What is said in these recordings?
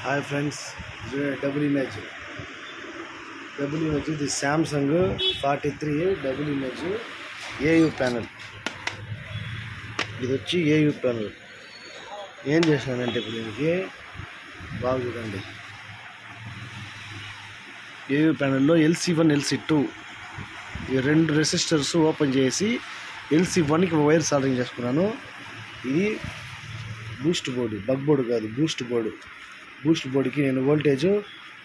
Hi friends, double image ఇది Samsung 43 double image AU panel. ఇది వచ్చి ఏయూ ప్యానల్. ఏం చేసినానంటే ఇప్పుడు దీనికి బాగా చూడండి. ఏయూ ప్యానల్లో LC1 LC2 ఈ రెండు రెసిస్టర్స్ ఓపెన్ చేసి LC1కి వైర్ సాల్డరింగ్ చేసుకున్నాను. ఇది బూస్ట్ బోర్డు, బగ్ బోర్డు కాదు, బూస్ట్ బోర్డు. బూస్ట్ బోర్డుకి నేను వోల్టేజ్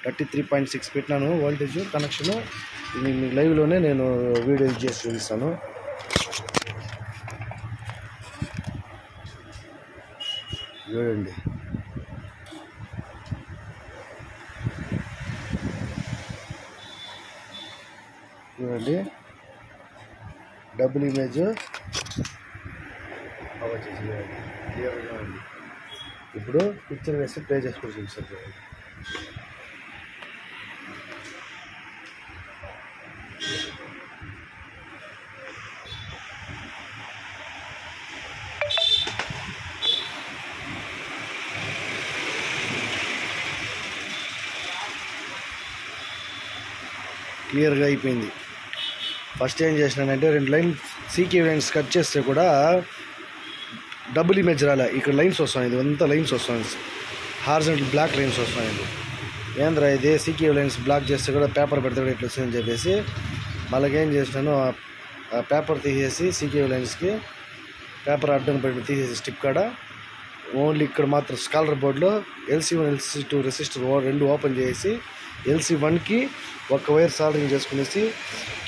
33.6 పెట్టినాను. వోల్టేజ్ కనెక్షను ఇది మీకు లైవ్లోనే నేను వీడియో చేసి చూపిస్తాను. చూడండి, చూడండి డబుల్ ఇమేజ్ క్లియర్గా ఉంది. ఇప్పుడు పిక్చర్ వేసి ప్లే చేసుకొని చూపిస్తారు. క్లియర్గా అయిపోయింది. ఫస్ట్ ఏం చేసినానంటే రెండు లైన్ సీకే లైన్స్ కట్ చేస్తే కూడా డబుల్ ఇమేజ్ రాలే. ఇక్కడ లైన్స్ వస్తాయి, ఇది అంతా లైన్స్ వస్తాయి, హారిజాంటల్ బ్లాక్ లైన్స్ వస్తాయండి. ఏంద్రా ఇది సీకే లైన్స్ బ్లాక్ చేస్తే కూడా పేపర్ పెడితే కూడా ఇట్లా వస్తుందని చెప్పేసి మళ్ళీ ఏం చేసినాను, ఆ పేపర్ తీసేసి సీకే లైన్స్కి పేపర్ అడ్డం పెట్టి తీసేసి స్టిప్ కాడ ఓన్లీ ఇక్కడ మాత్రం స్కాలర్ బోర్డులో LC1 LC2 రెసిస్టర్ రెండు ఓపెన్ చేసి LC1కి ఒక వైర్ సాల్డరింగ్ చేసుకునేసి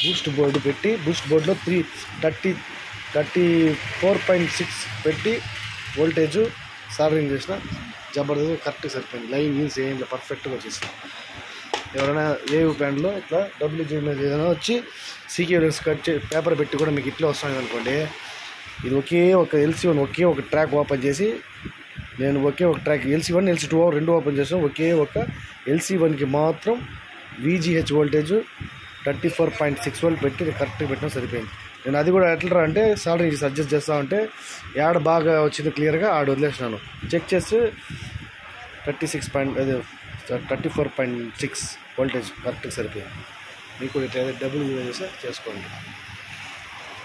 బూస్ట్ బోర్డు పెట్టి బూస్ట్ బోర్డులో 34.6 పెట్టి వోల్టేజ్ సాల్డరింగ్ చేసిన. జబర్దస్త్ కరెక్ట్గా సరిపోయింది. లైన్ మీన్స్ ఏం పర్ఫెక్ట్గా వచ్చేసింది. ఎవరైనా వేవ్ ప్యాంట్లో ఇట్లా డబుల్ ఇమేజ్ ఏదైనా వచ్చి సీకే లైన్స్ కట్ పేపర్ పెట్టి కూడా మీకు ఇట్లా వస్తుంది అనుకోండి, ఇది ఒకే ఒక LC1 ఒకే ఒక ట్రాక్ ఓపెన్ చేసి నేను ఒకే ఒక ట్రాక్ LC1 LC2 రెండు ఓపెన్ చేసాను. ఒకే ఒక LC1కి మాత్రం VGH వోల్టేజ్ 34.6 వోల్ట్ పెట్టి కరెక్ట్గా పెట్టినా సరిపోయింది. నేను అది కూడా ఎట్లా అంటే సాల్డరింగ్ చేసి అడ్జస్ట్ చేస్తా ఉంటే యాడ్ బాగా వచ్చింది క్లియర్గా ఆడ వదిలేసినాను. చెక్ చేసి 34.6 వోల్టేజ్ కరెక్ట్గా సరిపోయింది. మీకు కూడా ఇట్లా డబుల్ యూజ్ చేసి చేసుకోండి.